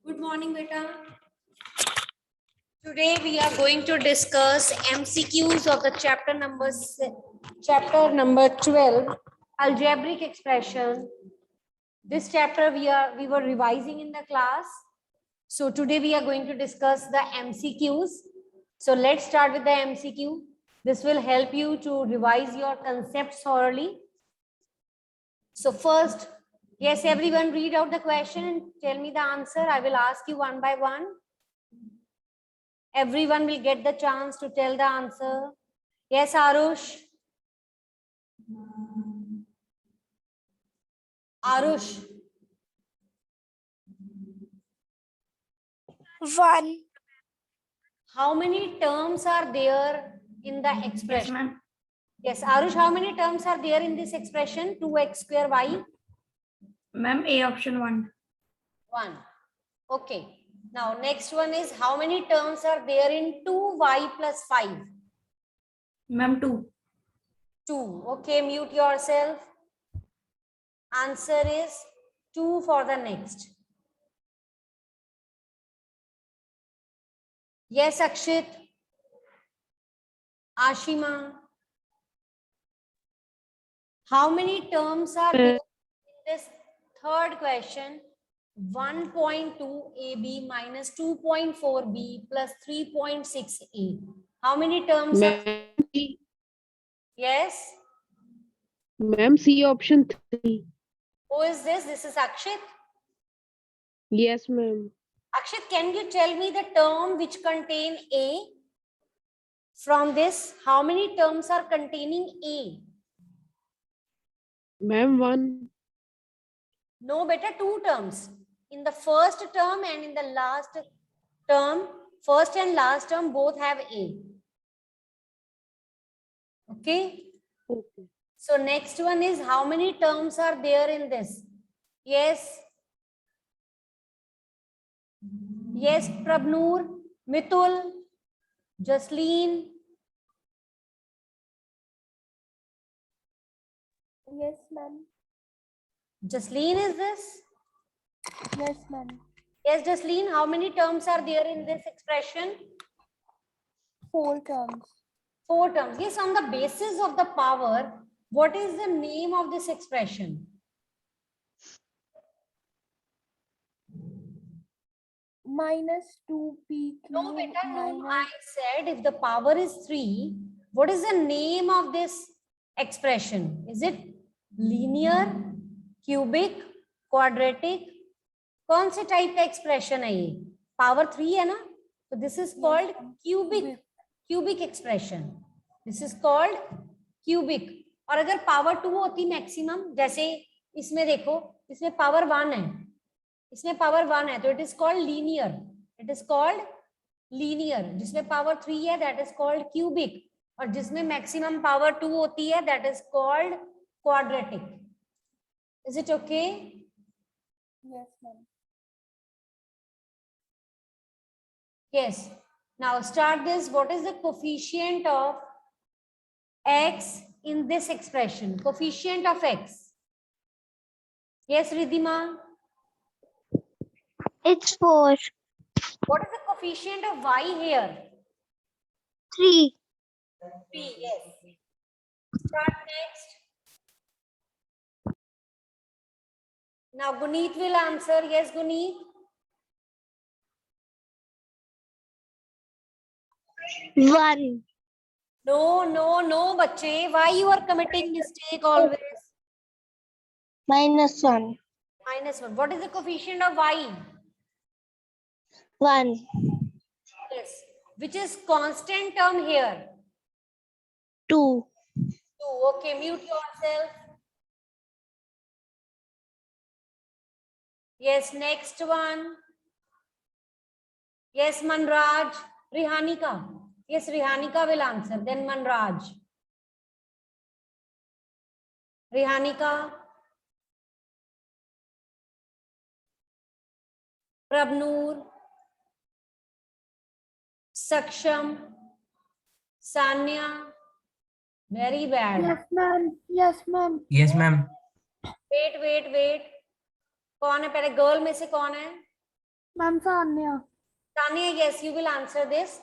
Good morning, beta. Today we are going to discuss MCQs of the chapter number 12, algebraic expression. This chapter we were revising in the class. So today we are going to discuss the MCQs. So let's start with the MCQ. This will help you to revise your concepts thoroughly. So first, yes, everyone read out the question and tell me the answer. I will ask you one by one. Everyone will get the chance to tell the answer. Yes, Arush. Arush. 1. How many terms are there in the Yes, expression? ma'am. Yes, Arush, how many terms are there in this expression? 2x square y? Ma'am, A option 1. 1. Okay. Now, next one is how many terms are there in 2y plus 5? Ma'am, 2. 2. Okay, mute yourself. Answer is 2 for the next. Yes, Akshit. Ashima. How many terms are there in this third question? 1.2 AB minus 2.4 B plus 3.6 A. How many terms are? Yes. Ma'am, C option 3. Who is this? This is Akshit. Yes, ma'am. Akshit, can you tell me the term which contain A? From this, how many terms are containing A? Ma'am, 1. No, better 2 terms. In the first term and in the last term, first and last term both have A. Okay. Okay. So next one is how many terms are there in this? Yes. Yes, Prabnoor, Mitul, Jasleen. Yes, ma'am. Jasleen is this? Yes, ma'am. Yes, Jasleen, how many terms are there in this expression? 4 terms. 4 terms. Yes, on the basis of the power, what is the name of this expression? Minus 2p No, cube beta, no. minus... I said if the power is 3, what is the name of this expression? Is it linear, cubic, quadratic? कौन से type का expression है ये? Power 3 है ना, तो this is called cubic expression. This is called cubic. और अगर पावर 2 होती मैक्सिमम, जैसे इसमें देखो, इसमें पावर 1 है, इसमें पावर 1 है, तो it is called linear. It is called linear. जिसमें पावर 3 है दैट इज कॉल्ड क्यूबिक, और जिसमें मैक्सिमम पावर 2 होती है that is called quadratic. Is it okay? Yes, ma'am. Yes. Now start this. What is the coefficient of x in this expression? Coefficient of x. Yes, Ridhima. It's 4. What is the coefficient of y here? 3. 3. Yes. Start next. Now Guneet will answer. Yes, Guneet. 1. No, bache. Why you are committing mistake always? Minus 1. Minus 1. What is the coefficient of y? 1. Yes. Which is constant term here? 2. 2. Okay, mute yourself. Yes, next one. Yes, Manraj. Rihanika. Yes, Rihanika will answer. Then Manraj. Rihanika. Prabnoor. Saksham. Sanya. Very bad. Yes, ma'am. Yes, ma'am. Yes, ma'am. Wait. कौन है पहले? Girl में से कौन है? Ma'am, Sanya. Tanya, yes, you will answer this.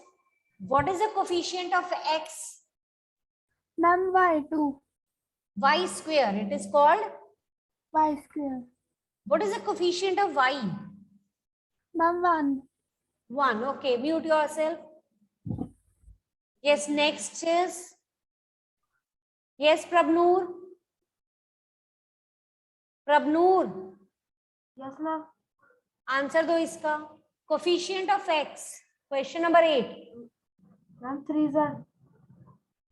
What is the coefficient of x? Ma'am, Y2. Y square. It is called. Y square. What is the coefficient of y? Ma'am, 1. 1. Okay, mute yourself. Yes, next is. Yes, Prabnoor. Prabnoor. Yes, ma'am. Answer दो इसका. Coefficient of x. Question number 8. Ma'am, 3Z.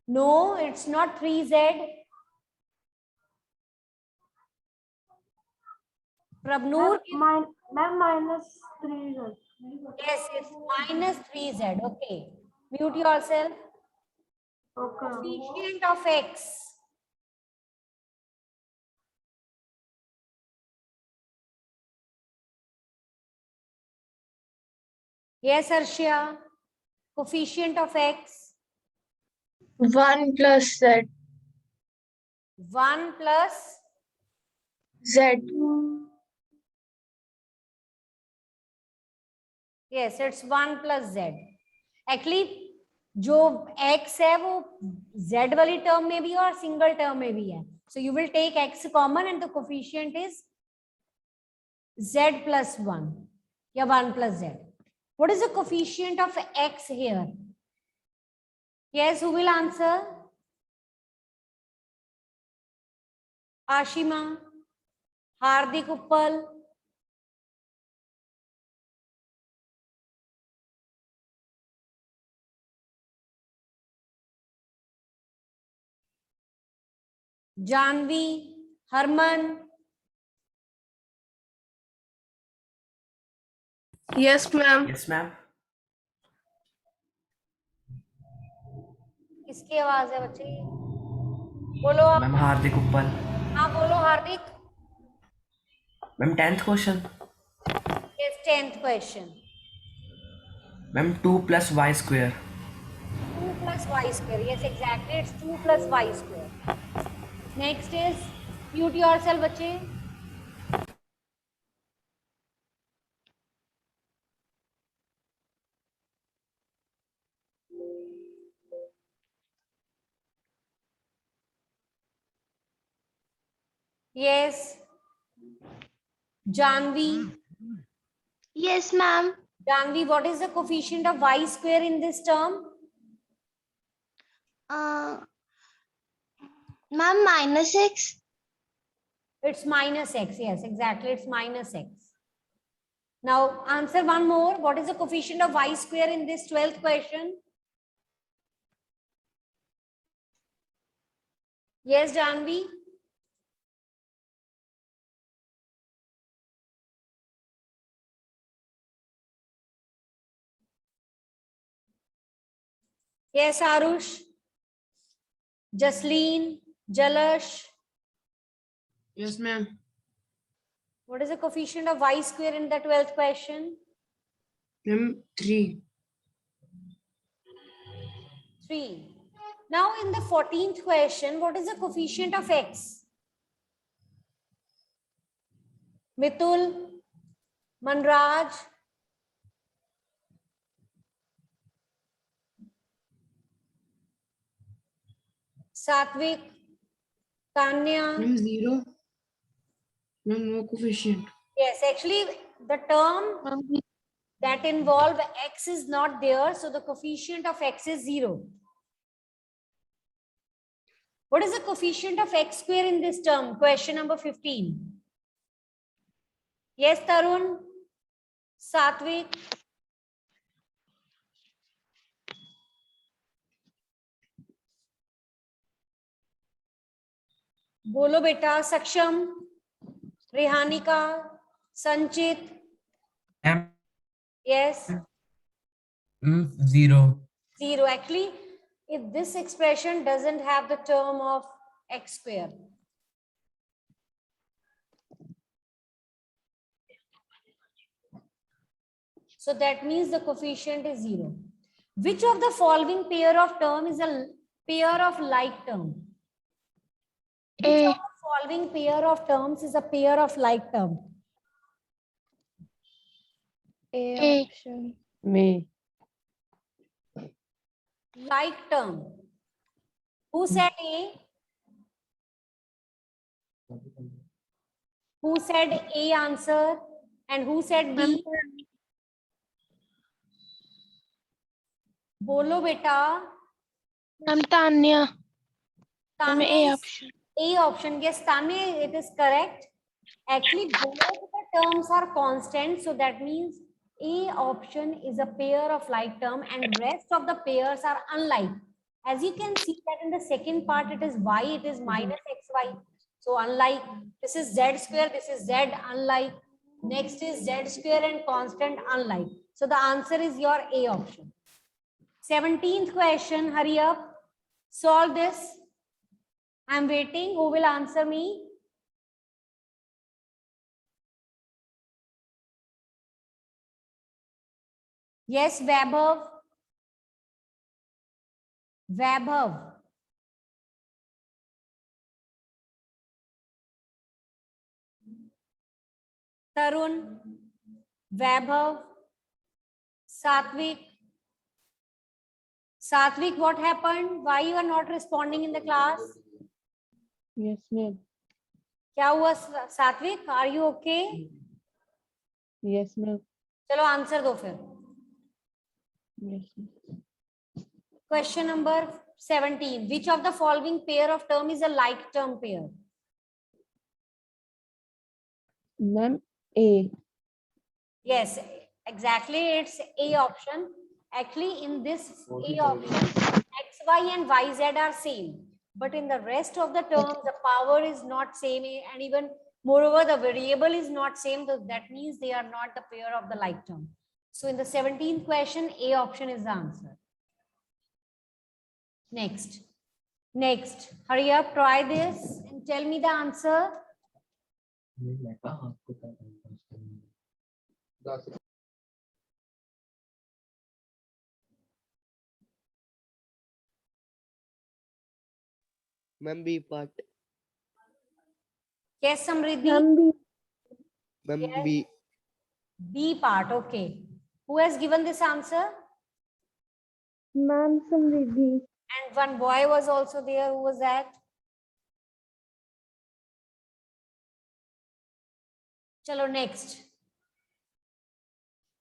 No, it's not 3z. Prabnoor. Ma'am, minus 3Z. Yes, it's minus 3z. Okay. Mute yourself. Okay. Coefficient of x. Yes, Arshia. Coefficient of x. 1 plus Z. 1 plus. Z. Yes, it's 1 plus z. Actually, जो x है वो z वाली term में भी है और single term में भी है. So you will take x common and the coefficient is z plus 1. या 1 plus z. What is the coefficient of x here? Yes, who will answer? Ashima, Hardik Uppal. Janvi, Harman. Yes, ma'am. Yes, ma'am. किसकी आवाज है बच्चे? बोलो आप. Ma'am, Hardik Uppal. हाँ बोलो हार्दिक. Ma'am, 10th question. Yes, 10th question. Ma'am, 2 plus y square. 2 plus y square. Yes, exactly. It's 2 plus y square. Next is mute yourself, बच्चे. Yes. Janvi. Yes, ma'am. Janvi, what is the coefficient of y square in this term? Ma'am, minus X. It's minus x. Yes, exactly. It's minus x. Now answer one more. What is the coefficient of y square in this 12th question? Yes, Janvi. Yes, Arush. Jasleen, Jalash. Yes, ma'am. What is the coefficient of y square in the 12th question? Ma'am, 3. 3. Now in the 14th question, what is the coefficient of x? Mitul, Manraj. Satvik, Tanya. Ma'am, 0. Ma'am, no coefficient. Yes, actually the term that involve x is not there, so the coefficient of x is 0. What is the coefficient of x square in this term? Question number 15. Yes, Tarun, Satvik. बोलो बेटा. सक्षम, रेहानिका, संचित. Ma'am, Yes. 0. 0. Actually, if this expression doesn't have the term of x square. So that means the coefficient is 0. Which of the following pair of term is a pair of like term? Which of the following pair of terms is a pair of like term? A. option. Me. Like term. Who said A? Who said A answer? And who said B? बोलो बेटा. Ma'am, Tanya. Ma'am, Tanya A is option. A option. Yes, Tanya, it is correct. Actually, both the terms are constant, so that means A option is a pair of like term and rest of the pairs are unlike. As you can see that in the second part, it is y, it is minus xy. So unlike, this is z square, this is z, unlike. Next is z square and constant, unlike. So the answer is your A option. 17th question, hurry up. Solve this. I'm waiting. Who will answer me? Yes, Vaibhav. Vaibhav. Tarun. Vaibhav. Satvik. Satvik, what happened? Why you are not responding in the class? Yes, ma'am. क्या हुआ सात्विक? Are you okay? Yes, ma'am. चलो answer दो फिर. Yes, ma'am. Question number 17. Which of the following pair of term is a like term pair? Ma'am, A. Yes, exactly. It's A option. Actually, in this A option, X, Y, and Y, Z are same. But in the rest of the terms, the power is not same. And even moreover, the variable is not same. So that means they are not the pair of the like term. So in the 17th question, A option is the answer. Next. Next. Hurry up, try this and tell me the answer. Ma'am, B part. Yes, Samriddhi. Ma'am, Ma'am, Yes. B. B part, okay. Who has given this answer? Ma'am, Samriddhi. And one boy was also there. Who was that? Chalo, next.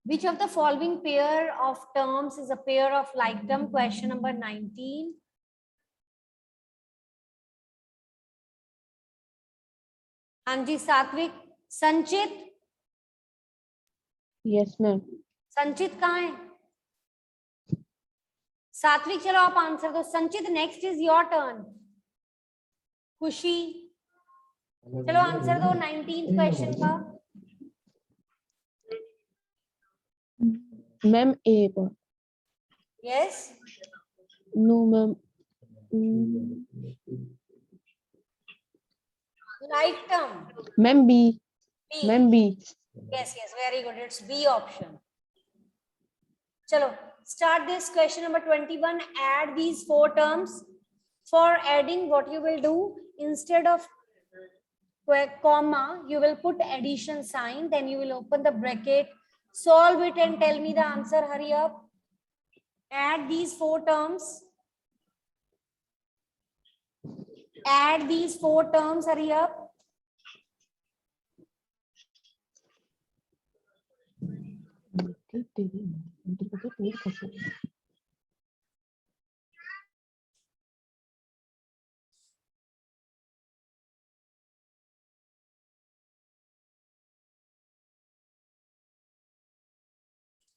Which of the following pair of terms is a pair of like term? Question number 19. Anji Satvik. Sanchit. Yes, ma'am. संचित कहाँ है? सात्विक चलो आप answer दो. संचित next is your turn. खुशी चलो आंसर दो 19th क्वेश्चन का. Ma'am, A part. Yes No, ma'am. Like term. Ma'am, B. B. Ma'am, B. Yes, yes, very good. It's B option. Chalo, start this question number 21. Add these four terms. For adding, what you will do, instead of comma, you will put addition sign, then you will open the bracket, solve it and tell me the answer. Hurry up. Add these four terms. Add these four terms. Hurry up.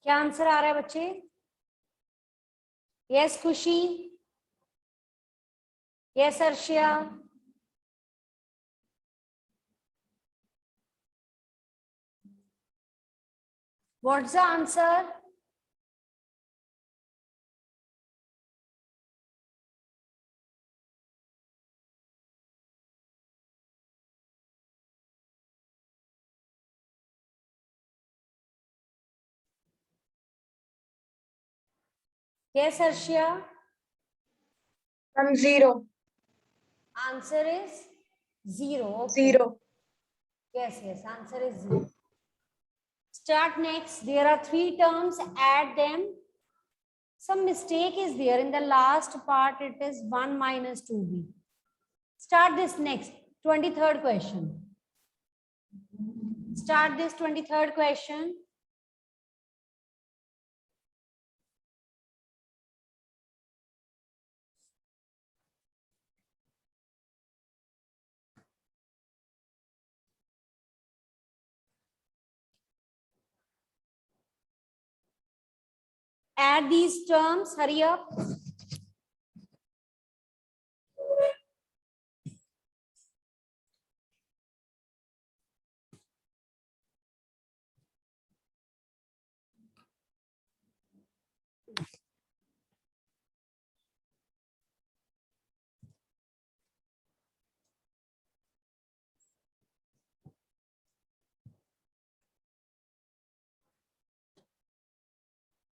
क्या answer आ रहा है बच्चे? Yes Khushi. Yes Arshiya. What's the answer? Yes, Arshia. I'm 0. Answer is 0. Okay. 0. Yes, yes. Answer is 0. Start next. There are 3 terms, add them. Some mistake is there in the last part. It is 1 minus 2b. Start this next. 23rd question. Start this 23rd question. Add these terms, hurry up.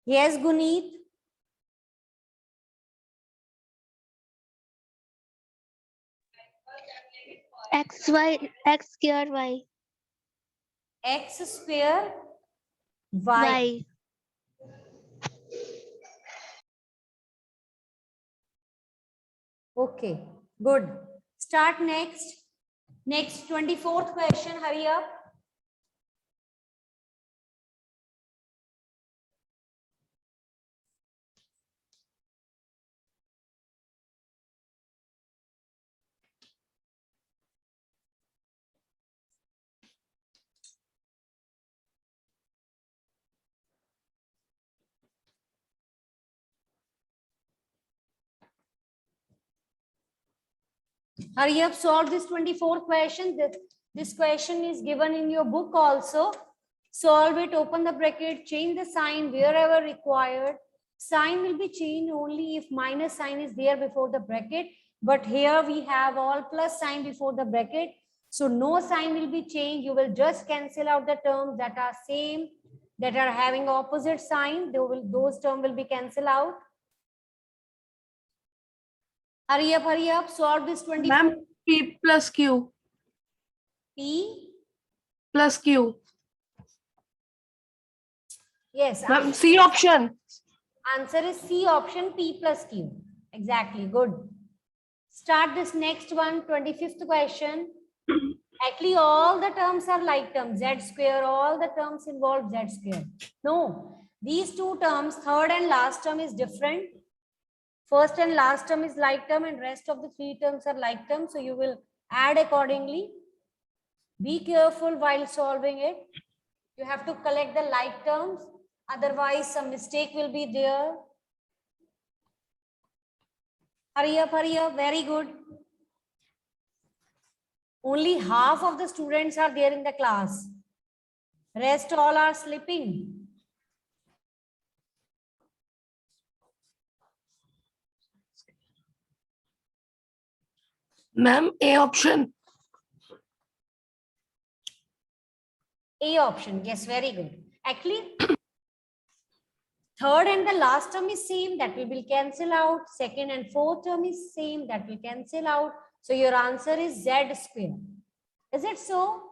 Yes, Guneet. X square y. X square y. Okay, good. Start next. Next 24th question, hurry up. Hurry up, solve this 24th question. This question is given in your book also. Solve it, open the bracket, change the sign wherever required. Sign will be changed only if minus sign is there before the bracket. But here we have all plus sign before the bracket. So no sign will be changed. You will just cancel out the terms that are same, that are having opposite sign. Those terms will be cancelled out. Hurry up, solve this 24. Ma'am, P plus Q. P Plus Q. Yes. Ma'am, C option. Answer is C option, P plus Q. Exactly, good. Start this next one, 25th question. Actually, all the terms are like terms, Z square, all the terms involve Z square. No, these 2 terms, third and last term is different. First and last term is like term and rest of the 3 terms are like terms. So you will add accordingly. Be careful while solving it. You have to collect the like terms. Otherwise, some mistake will be there. Hurry up, very good. Only half of the students are there in the class. Rest all are sleeping. Ma'am, A option. A option, yes, very good. Actually, third and the last term is same, that will cancel out. Second and fourth term is same, that will cancel out. So your answer is Z square. Is it so?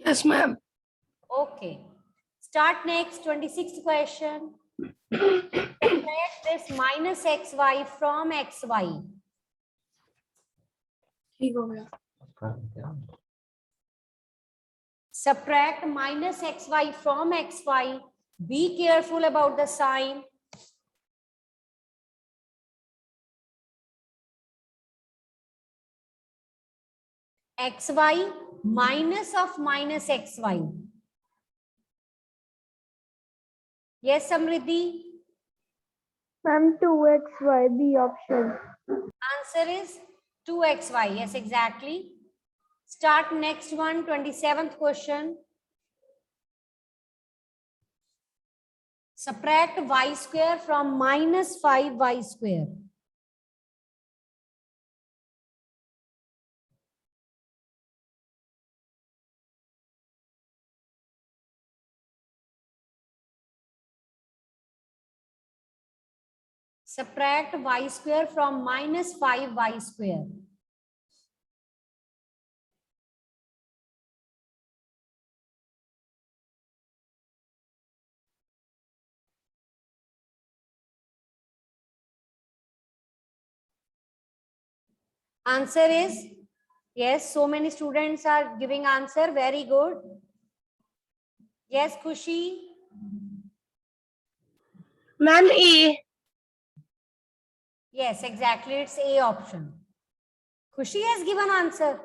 Yes, ma'am. Okay. Start next, 26th question. Subtract this minus xy from xy. ठीक हो गया. Subtract minus xy from xy. Be careful about the sign. Xy minus of minus xy. Yes, Samriddhi. Ma'am, 2xy, B option. Answer is 2xy. Yes, exactly. Start next one, 27th question. Subtract y square from minus 5y square. Subtract y square from minus 5y square. Answer is yes. So many students are giving answer. Very good. Yes, Khushi. Ma'am, A. Yes, exactly. It's A option. Khushi has given answer.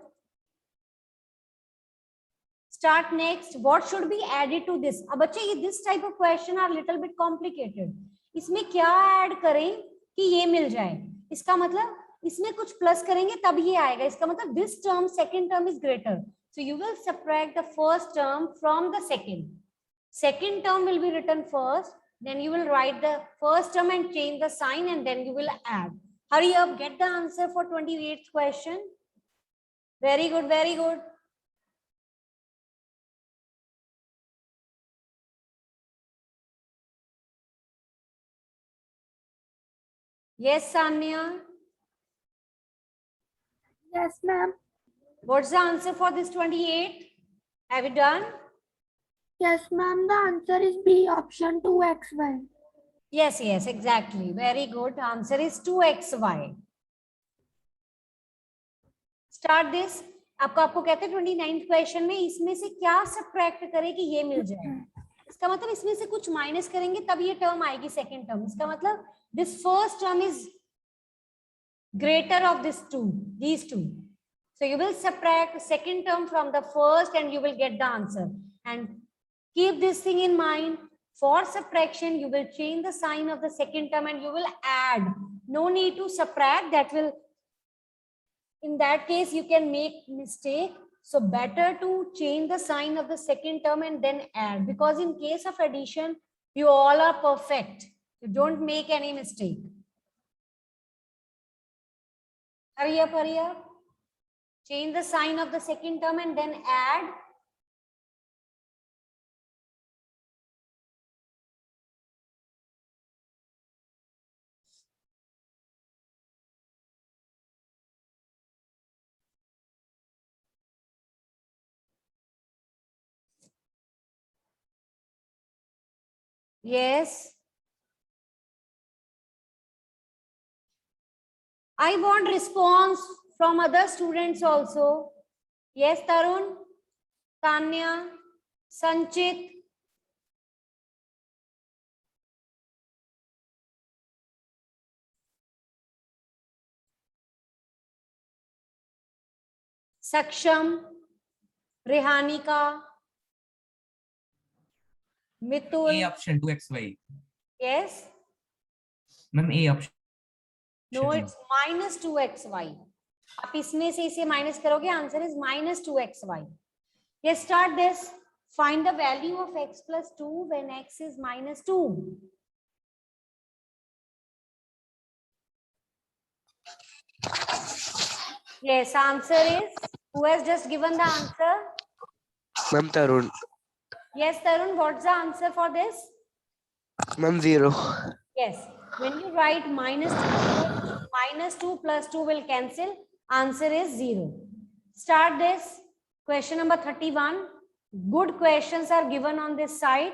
Start next. What should be added to this? अब बच्चे ये this type of question are little bit complicated. इसमें क्या add करें कि ये मिल जाए? इसका मतलब इसमें कुछ प्लस करेंगे तब ये आएगा. इसका मतलब this term second term is greater. So you will subtract the first term from the second. Second term will be written first. Then you will write the first term and change the sign, and then you will add. Hurry up, get the answer for 28th question. Very good, very good. Yes, Sanya. Yes, ma'am. What's the answer for this 28? Have you done? Yes, ma'am. The answer is B option 2xy. Yes, yes, exactly. Very good. Answer is 2xy. Start this. आपको कहते हैं 29th question में इसमें से क्या subtract करें कि ये मिल जाए. इसका मतलब इसमें से कुछ माइनस करेंगे तब ये टर्म आएगी सेकंड टर्म. इसका मतलब this first term is greater of these two. So you will subtract second term from the first and you will get the answer. And keep this thing in mind. For subtraction, you will change the sign of the second term and you will add. No need to subtract. That will, in that case, you can make mistake. So better to change the sign of the second term and then add. Because in case of addition, you all are perfect. You don't make any mistake. Hurry up, hurry up. Change the sign of the second term and then add. Yes. I want response from other students also. Yes, Tarun, Tanya, Sanchit. Saksham, Rehanika, Mitul. A option 2xy. Yes. Ma'am, A option. No, it's minus 2xy. आप इसमें से इसे minus करोगे, answer is minus 2xy. Yes, start this. Find the value of x plus 2 when x is minus 2. Yes, answer is, who has just given the answer? Ma'am, Tarun. Yes, Tarun, what's the answer for this? Ma'am, 0. Yes, when you write minus 2 plus 2 will cancel. Answer is 0. Start this. Question number 31. Good questions are given on this side.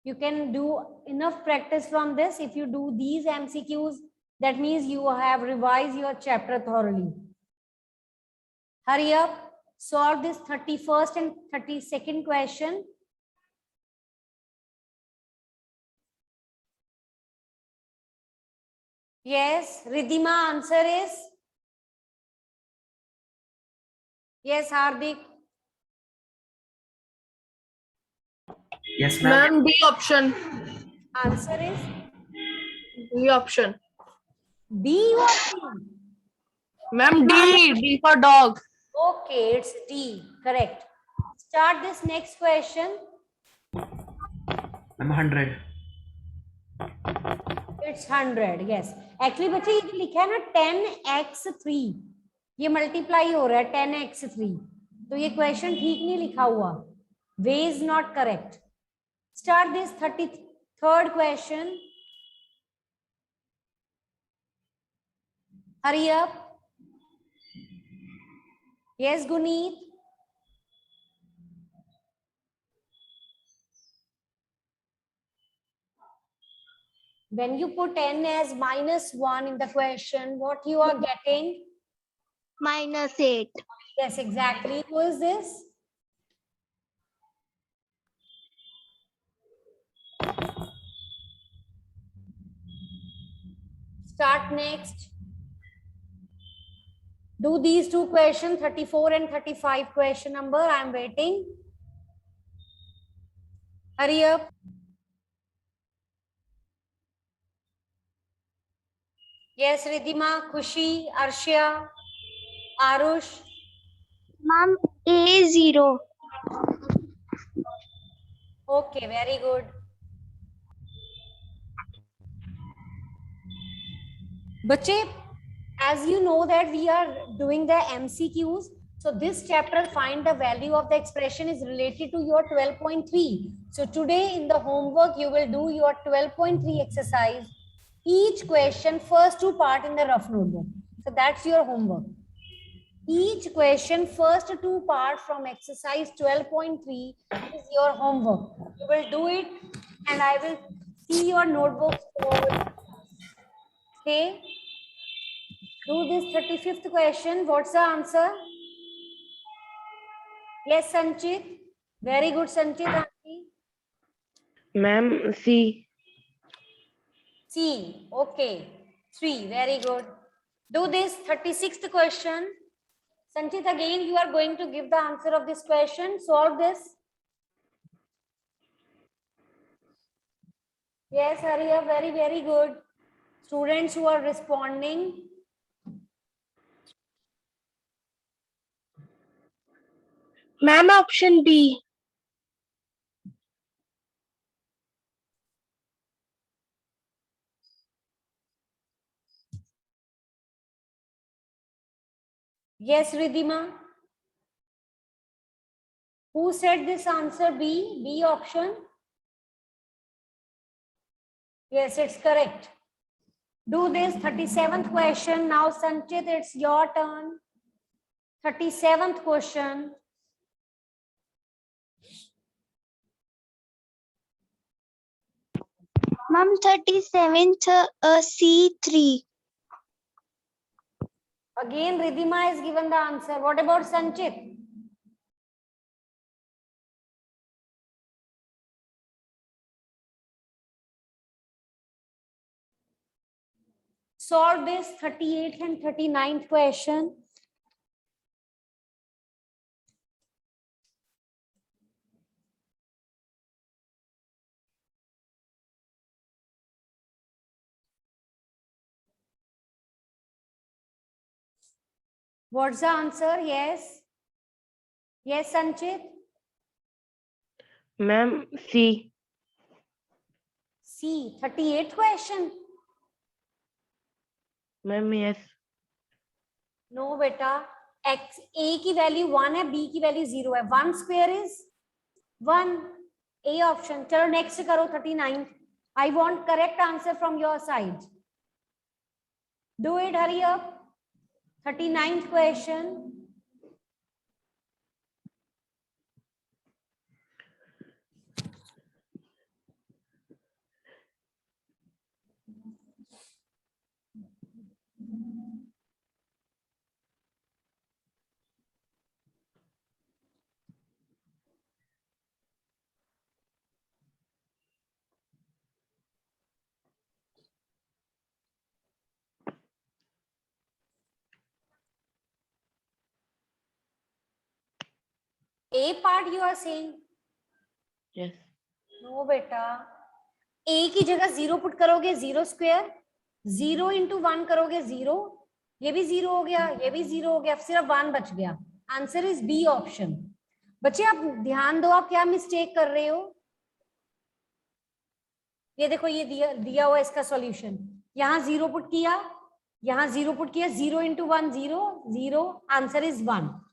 You can do enough practice from this. If you do these MCQs, that means you have revised your chapter thoroughly. Hurry up. Solve this 31st and 32nd question. Yes, Ridhima, answer is? Yes, Hardik. Yes, ma'am. Ma'am, B option. Answer is B option. B or C? Ma'am, D for dog. Okay, it's D. Correct. Start this next question. I'm 100. It's 100. Yes. Actually, बच्चे ये जो लिखा है ना 10x3, ये multiply हो रहा है 10x3. तो ये क्वेश्चन ठीक नहीं लिखा हुआ. Way is not correct. Start this 33rd question. Hurry up. Yes, Guneet. When you put n as -1 in the question, what you are getting? -8. Yes, exactly. Who is this? Start next. Do these two questions, 34 and 35 question number. I am waiting. Hurry up. Yes, Ridhima, Khushi, Arshia, Arush. Ma'am, A0. Okay, very good. Bache, as you know that we are doing the MCQs, so this chapter find the value of the expression is related to your 12.3. So today in the homework you will do your 12.3 exercise. Each question first two part in the rough notebook. So that's your homework. Each question first two part from exercise 12.3 is your homework. You will do it and I will see your notebooks. Okay. Do this 35th question. What's the answer? Yes, Sanchit. Very good, Sanchit. Aunty. Ma'am, C. C. Okay. 3. Very good. Do this 36th question. Sanchit, again, you are going to give the answer of this question. Solve this. Yes, hurry up. Very, very good. Students who are responding. Ma'am, option B. Yes, Ridhima. Who said this answer B? B option? Yes, it's correct. Do this 37th question. Now, Sanchit, it's your turn. 37th question. Ma'am, 37th, C3. Again, Ridhima has given the answer. What about Sanchit? Solve this 38th and 39th question. What's the answer? Yes. Yes, Sanchit. Ma'am, C. C. 38th question. Ma'am, yes. No, beta. X A की value 1 है, B की value 0 है. 1 square is 1. A option. चलो next करो 39. I want correct answer from your side. Do it, hurry up. 39th question. A part you are saying? Yes. No, बेटा. A की जगह 0 put करोगे 0 स्क्वायर. 0 into 1 करोगे 0. ये भी 0 हो गया, ये भी 0 हो गया, सिर्फ 1 बच गया. Answer is B option. बच्चे आप ध्यान दो, आप क्या मिस्टेक कर रहे हो. ये देखो, ये दिया हुआ इसका सॉल्यूशन. यहाँ 0 पुट किया, यहाँ 0 पुट किया. 0 into 1 0 0. Answer is 1.